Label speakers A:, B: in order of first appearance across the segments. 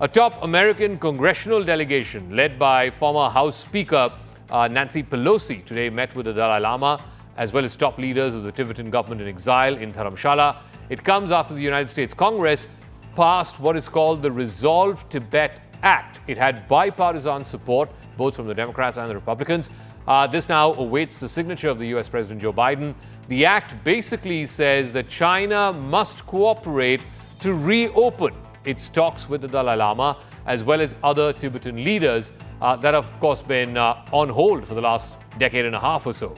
A: A top American congressional delegation led by former House Speaker Nancy Pelosi today met with the Dalai Lama as well as top leaders of the Tibetan government in exile in Dharamshala. It comes after the United States Congress passed what is called the Resolve Tibet Act. It had bipartisan support, both from the Democrats and the Republicans. This now awaits the signature of the US President Joe Biden. The act basically says that China must cooperate to reopen its talks with the Dalai Lama, as well as other Tibetan leaders that have, of course, been on hold for the last decade and a half or so.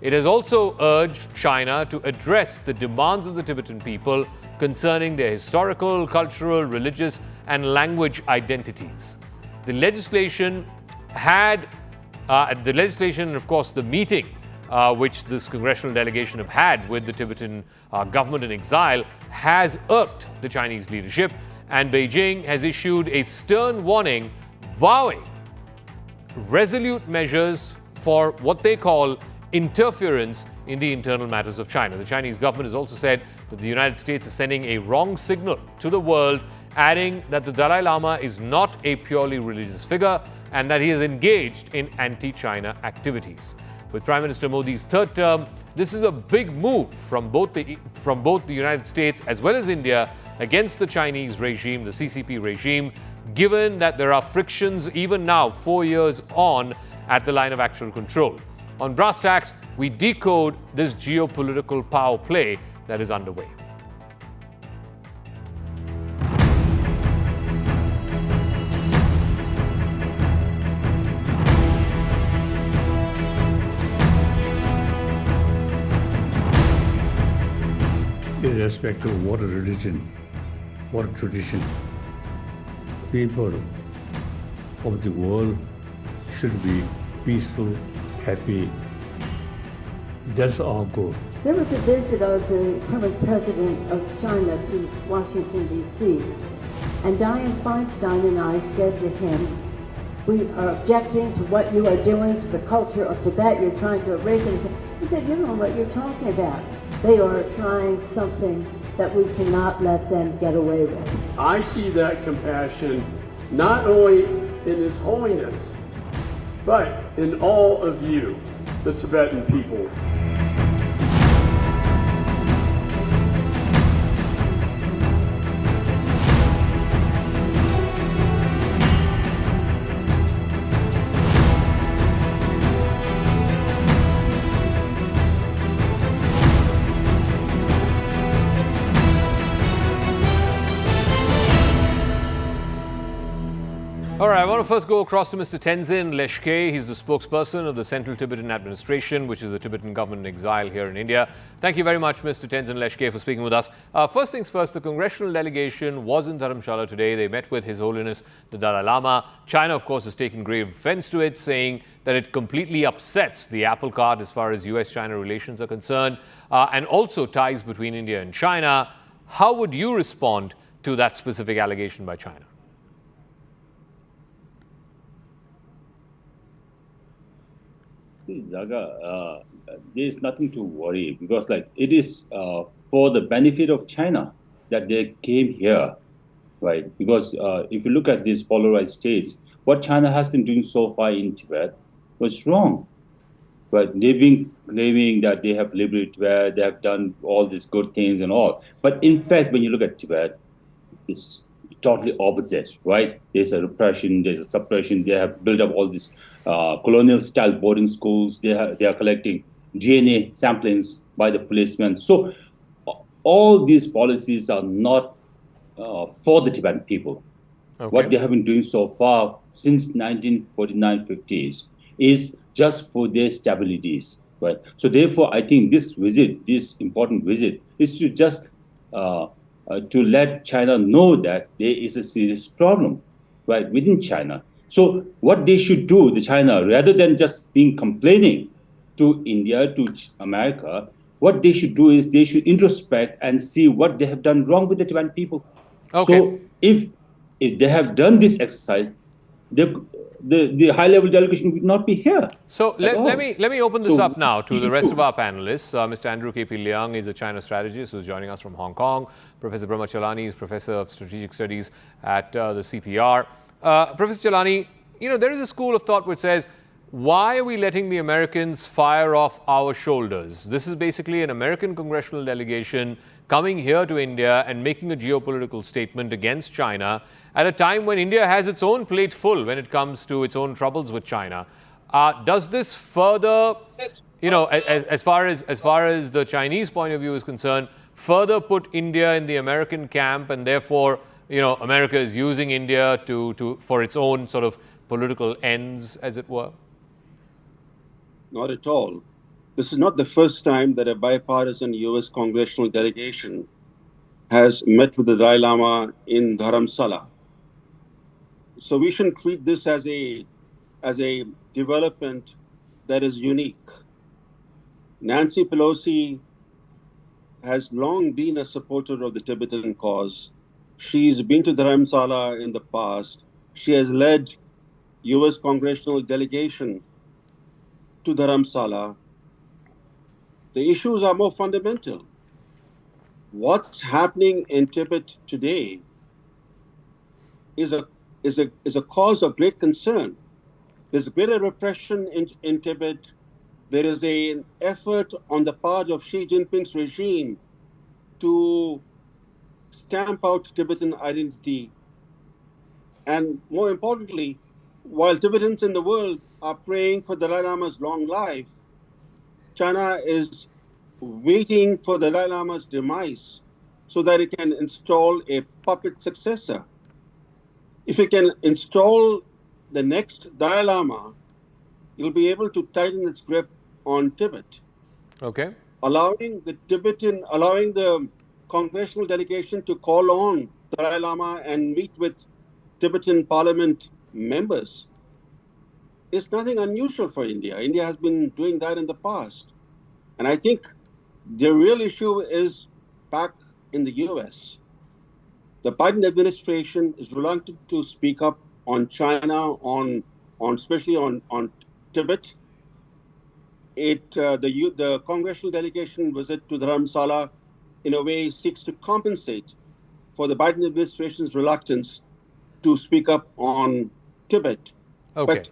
A: It has also urged China to address the demands of the Tibetan people concerning their historical, cultural, religious, and language identities. The legislation and, of course, the meeting which this congressional delegation have had with the Tibetan government in exile has irked the Chinese leadership, and Beijing has issued a stern warning vowing resolute measures for what they call interference in the internal matters of China. The Chinese government has also said that the United States is sending a wrong signal to the world, adding that the Dalai Lama is not a purely religious figure and that he is engaged in anti-China activities. With Prime Minister Modi's third term, this is a big move from both the United States as well as India against the Chinese regime, the CCP regime, given that there are frictions even now, 4 years on, at the line of actual control. On Brass Tacks, we decode this geopolitical power play that is underway.
B: Irrespective of what religion, what tradition, people of the world should be peaceful, happy. That's our goal.
C: There was a visit of the current president of China to Washington, D.C., and Dianne Feinstein and I said to him, we are objecting to what you are doing to the culture of Tibet. You're trying to erase it. He said, you know what you're talking about. They are trying something that we cannot let them get away with.
D: I see that compassion not only in His Holiness, but in all of you, the Tibetan people.
A: All right, I want to first go across to Mr. Tenzin Leshke. He's the spokesperson of the Central Tibetan Administration, which is the Tibetan government in exile here in India. Thank you very much, Mr. Tenzin Leshke, for speaking with us. First things first, the congressional delegation was in Dharamshala today. They met with His Holiness the Dalai Lama. China, of course, has taken grave offense to it, saying that it completely upsets the apple cart as far as US-China relations are concerned, and also ties between India and China. How would you respond to that specific allegation by China?
E: There is nothing to worry because it is for the benefit of China that they came here, right? Because if you look at these polarized states, what China has been doing so far in Tibet was wrong. But they've been claiming that they have liberated Tibet, they have done all these good things and all. But in fact, when you look at Tibet, it's totally opposite, right? There's a repression, there's a suppression. They have built up all these colonial-style boarding schools. They are collecting DNA samplings by the policemen. So all these policies are not for the Tibetan people. Okay. What they have been doing so far since 1949-50s is just for their stabilities, right? So therefore, I think this visit, this important visit, is to just to let China know that there is a serious problem, right, within China. So what they should do, the China, rather than just being complaining to India, to America, what they should do is they should introspect and see what they have done wrong with the Tibetan people. Okay. So if they have done this exercise, the high-level delegation would not be here.
A: So let
E: all.
A: me open this up now to the rest of our panelists. Mr. Andrew K.P. Liang is a China strategist who's joining us from Hong Kong. Professor Brahma Chalani is Professor of Strategic Studies at the CPR. Professor Chalani, there is a school of thought which says, why are we letting the Americans fire off our shoulders? This is basically an American congressional delegation coming here to India and making a geopolitical statement against China at a time when India has its own plate full when it comes to its own troubles with China. Does this further, as far as the Chinese point of view is concerned, further put India in the American camp, and therefore, America is using India for its own sort of political ends, as it were?
F: Not at all. This is not the first time that a bipartisan U.S. congressional delegation has met with the Dalai Lama in Dharamshala. So we shouldn't treat this as a development that is unique. Nancy Pelosi has long been a supporter of the Tibetan cause. She's been to Dharamshala in the past. She has led U.S. congressional delegation to Dharamshala. The issues are more fundamental. What's happening in Tibet today is a cause of great concern. There's greater repression in Tibet. There is an effort on the part of Xi Jinping's regime to stamp out Tibetan identity. And more importantly, while Tibetans in the world are praying for the Dalai Lama's long life, China is waiting for the Dalai Lama's demise so that it can install a puppet successor. If it can install the next Dalai Lama, it'll be able to tighten its grip on Tibet.
A: Okay.
F: Allowing the congressional delegation to call on Dalai Lama and meet with Tibetan parliament members is nothing unusual for India. India has been doing that in the past. And I think the real issue is back in the US. The Biden administration is reluctant to speak up on China, especially on Tibet. The congressional delegation visit to Dharamshala in a way seeks to compensate for the Biden administration's reluctance to speak up on Tibet.
A: Okay.
F: But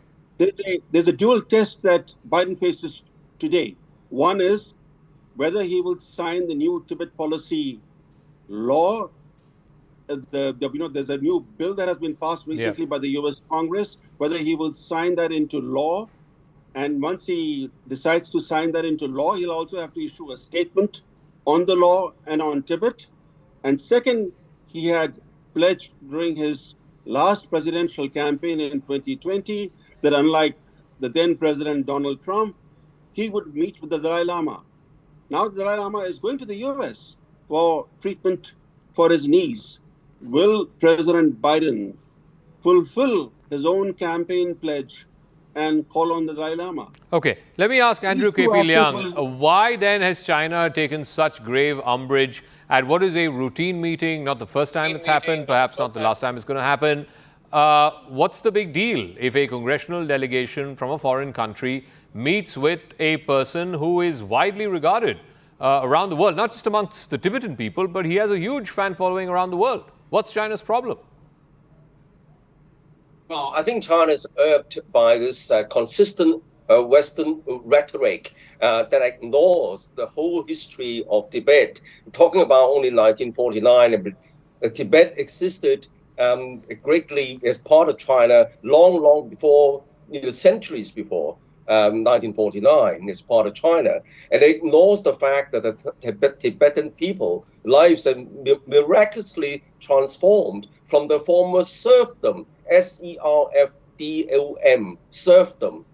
F: there's a dual test that Biden faces today. One is whether he will sign the new Tibet policy law. There's a new bill that has been passed recently by the U.S. Congress, whether he will sign that into law. And once he decides to sign that into law, he'll also have to issue a statement on the law and on Tibet. And second, he had pledged during his last presidential campaign in 2020 that unlike the then President Donald Trump, he would meet with the Dalai Lama. Now the Dalai Lama is going to the US for treatment for his knees. Will President Biden fulfill his own campaign pledge and call on the Dalai Lama?
A: Okay, let me ask Andrew K.P. Liang, why then has China taken such grave umbrage at what is a routine meeting? Not the first time it's happened, perhaps not the last time it's going to happen. What's the big deal if a congressional delegation from a foreign country meets with a person who is widely regarded around the world, not just amongst the Tibetan people, but he has a huge fan following around the world? What's China's problem?
G: Well, I think China is irked by this consistent Western rhetoric that ignores the whole history of Tibet. Talking about only 1949, Tibet existed greatly as part of China long before, centuries before 1949 as part of China. And it ignores the fact that the Tibetan people lives are miraculously transformed from the former serfdom, serfdom, serfdom,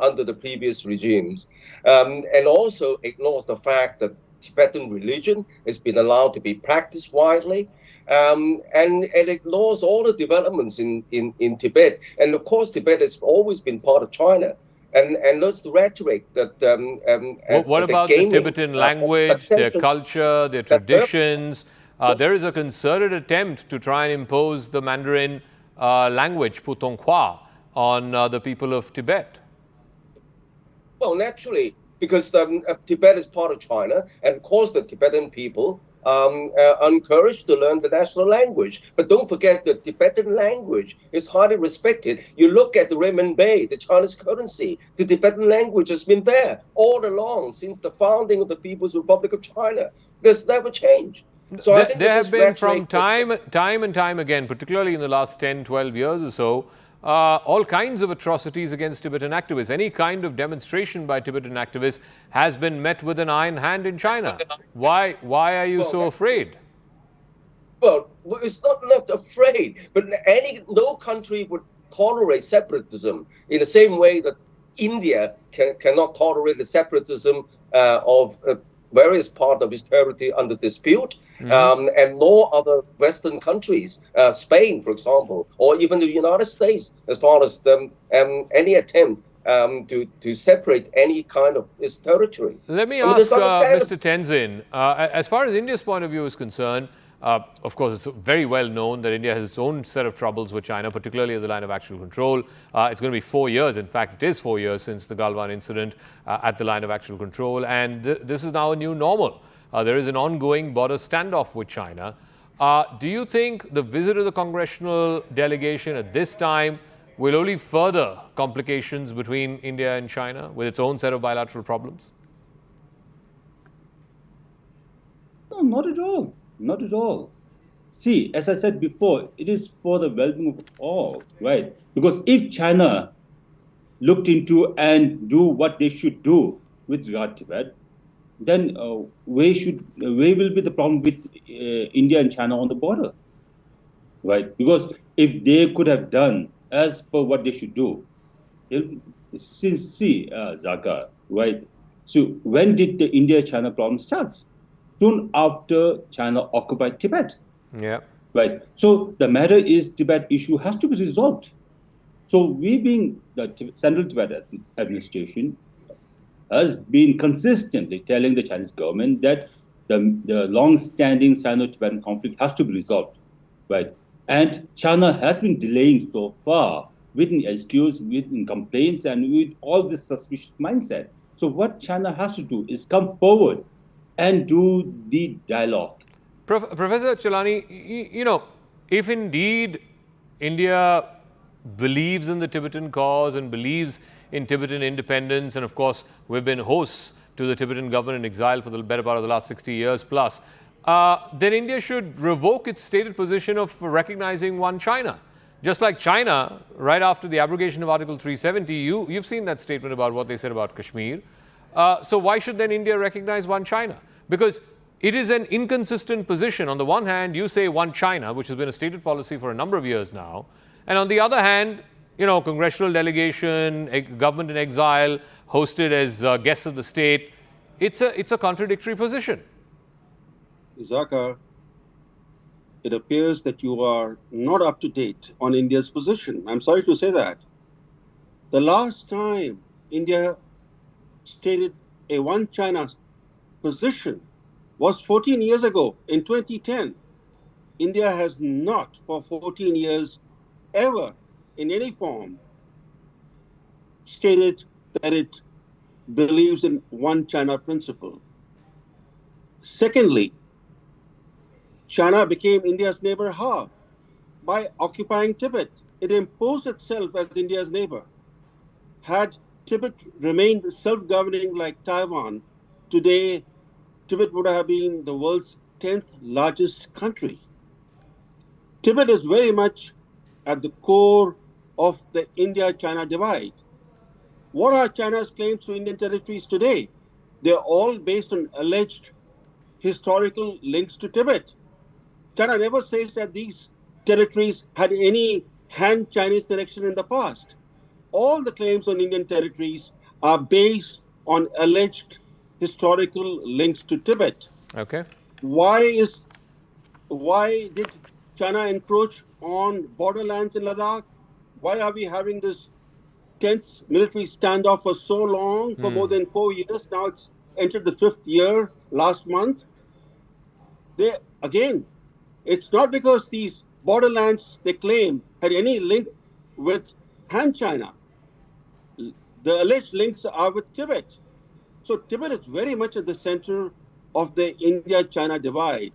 G: under the previous regimes. And also ignores the fact that Tibetan religion has been allowed to be practiced widely. And it ignores all the developments in Tibet. And of course, Tibet has always been part of China. And those rhetoric that...
A: what about the Tibetan language, their culture, their traditions? There is a concerted attempt to try and impose the Mandarin language, Putonghua, on the people of Tibet?
G: Well, naturally, because Tibet is part of China, and of course the Tibetan people are encouraged to learn the national language. But don't forget the Tibetan language is highly respected. You look at the renminbi, the Chinese currency, the Tibetan language has been there all along since the founding of the People's Republic of China. There's never changed. So I think
A: there have been from time and time again, particularly in the last 10, 12 years or so, all kinds of atrocities against Tibetan activists. Any kind of demonstration by Tibetan activists has been met with an iron hand in China. Why are you so afraid?
G: Well, it's not afraid, but no country would tolerate separatism in the same way that India cannot tolerate the separatism of various parts of its territory under dispute, and no other Western countries, Spain, for example, or even the United States, as far as any attempt to separate any kind of its territory.
A: Let me ask Mr. Tenzin, as far as India's point of view is concerned, of course, it's very well known that India has its own set of troubles with China, particularly at the line of actual control. It's going to be 4 years. In fact, it is 4 years since the Galwan incident at the line of actual control. And this is now a new normal. There is an ongoing border standoff with China. Do you think the visit of the congressional delegation at this time will only further complications between India and China with its own set of bilateral problems?
E: No, not at all. Not at all. See, as I said before, it is for the well-being of all, right? Because if China looked into and do what they should do with regard to Tibet, then where will be the problem with India and China on the border, right? Because if they could have done as per what they should do, Zaka, right? So when did the India-China problem start? Soon after China occupied Tibet.
A: Yeah.
E: Right. So the matter is Tibet issue has to be resolved. So we being the Central Tibet administration has been consistently telling the Chinese government that the long-standing Sino-Tibetan conflict has to be resolved. Right. And China has been delaying so far with an excuse, with complaints, and with all this suspicious mindset. So what China has to do is come forward and do the dialogue.
A: Professor Chelani, you know, if indeed India believes in the Tibetan cause and believes in Tibetan independence, and of course we've been hosts to the Tibetan government in exile for the better part of the last 60 years plus, then India should revoke its stated position of recognizing one China. Just like China, right after the abrogation of Article 370, you've seen that statement about what they said about Kashmir. So why should then India recognize one China? Because it is an inconsistent position. On the one hand, you say one China, which has been a stated policy for a number of years now. And on the other hand, you know, congressional delegation, government in exile, hosted as guests of the state. It's a contradictory position.
F: Zaka, it appears that you are not up to date on India's position. I'm sorry to say that. The last time India stated a one China position was 14 years ago in 2010. India has not for 14 years ever in any form stated that it believes in one China principle. Secondly, China became India's neighbor how? By occupying Tibet. It imposed itself as India's neighbor. Had Tibet remained self-governing like Taiwan, today Tibet would have been the world's 10th largest country. Tibet is very much at the core of the India-China divide. What are China's claims to Indian territories today? They're all based on alleged historical links to Tibet. China never says that these territories had any Han-Chinese connection in the past. All the claims on Indian territories are based on alleged historical links to Tibet.
A: Okay.
F: Why did China encroach on borderlands in Ladakh? Why are we having this tense military standoff for so long, for more than 4 years? Now it's entered the 5th year last month. It's not because these borderlands they claim had any link with Han China. The alleged links are with Tibet. So Tibet is very much at the center of the India-China divide.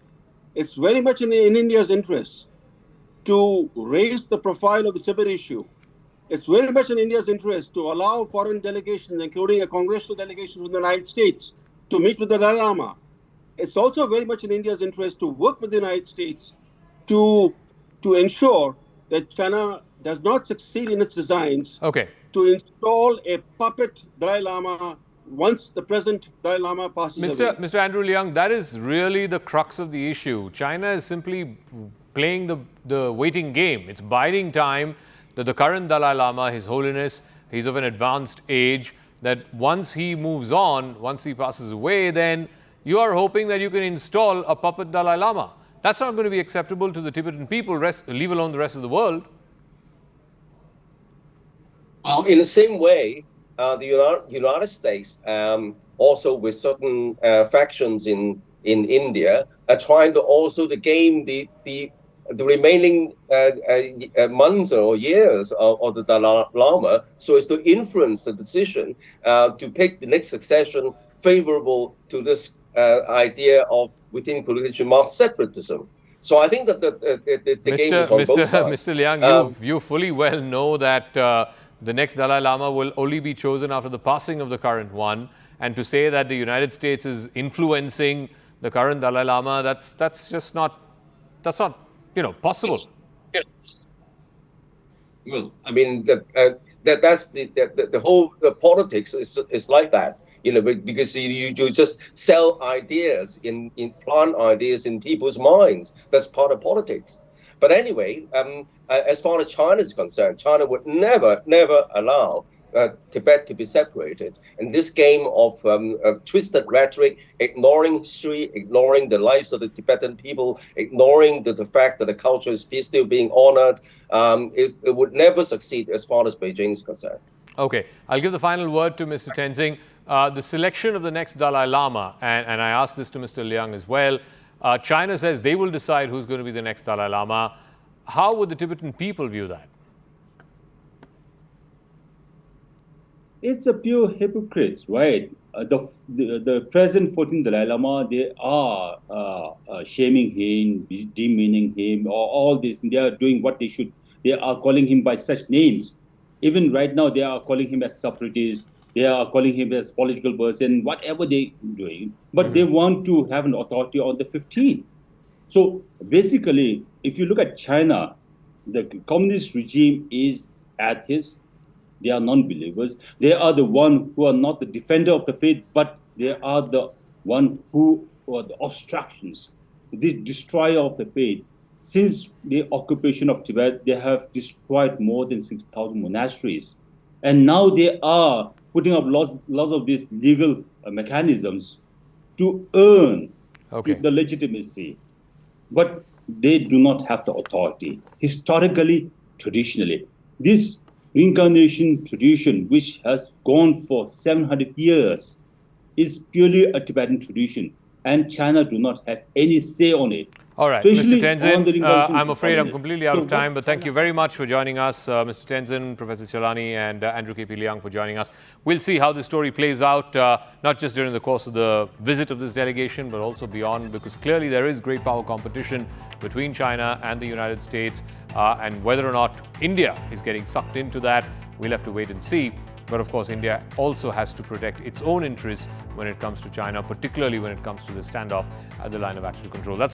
F: It's very much in India's interest to raise the profile of the Tibet issue. It's very much in India's interest to allow foreign delegations, including a congressional delegation from the United States, to meet with the Dalai Lama. It's also very much in India's interest to work with the United States to ensure that China does not succeed in its designs to install a puppet Dalai Lama once the present Dalai Lama passes away.
A: Mr. Andrew Leung, that is really the crux of the issue. China is simply playing the waiting game. It's biding time that the current Dalai Lama, His Holiness, he's of an advanced age, that once he moves on, once he passes away, then you are hoping that you can install a puppet Dalai Lama. That's not going to be acceptable to the Tibetan people, leave alone the rest of the world.
G: Well, in the same way, the United States, also with certain factions in India, are trying to also to game the remaining months or years of the Dalai Lama, so as to influence the decision to pick the next succession favorable to this idea of, within political mark, separatism. So I think that the game is on both sides.
A: Mr. Leung, you fully well know that the next Dalai Lama will only be chosen after the passing of the current one, and to say that the United States is influencing the current Dalai Lama, that's just not possible.
G: Well, I mean that's the whole politics is like that, because you just sell ideas plant ideas in people's minds. That's part of politics. But anyway, as far as China is concerned, China would never allow Tibet to be separated. And this game of twisted rhetoric, ignoring history, ignoring the lives of the Tibetan people, ignoring the fact that the culture is still being honored, it would never succeed as far as Beijing is concerned.
A: Okay, I'll give the final word to Mr. Tenzing. The selection of the next Dalai Lama, and I asked this to Mr. Leung as well, China says they will decide who's going to be the next Dalai Lama. How would the Tibetan people view that?
E: It's a pure hypocrites, right? The present 14th Dalai Lama, they are shaming him, demeaning him, or all this. They are doing what they should. They are calling him by such names. Even right now, they are calling him as separatist. They are calling him as political person, whatever they are doing. But they want to have an authority on the 15th. So basically, if you look at China, the communist regime is atheists. They are non-believers. They are the one who are not the defender of the faith, but they are the one who are the obstructions, the destroyer of the faith. Since the occupation of Tibet, they have destroyed more than 6,000 monasteries. And now they are putting up lots of these legal mechanisms to earn the legitimacy. But they do not have the authority. Historically, traditionally, this reincarnation tradition, which has gone for 700 years, is purely a Tibetan tradition, and China do not have any say on it.
A: All right, Mr. Tenzin, I'm afraid I'm completely out of time, but thank you very much for joining us, Mr. Tenzin, Professor Chalani, and Andrew K.P. Leung for joining us. We'll see how this story plays out, not just during the course of the visit of this delegation, but also beyond, because clearly there is great power competition between China and the United States, and whether or not India is getting sucked into that, we'll have to wait and see. But of course, India also has to protect its own interests when it comes to China, particularly when it comes to the standoff at the line of actual control. That's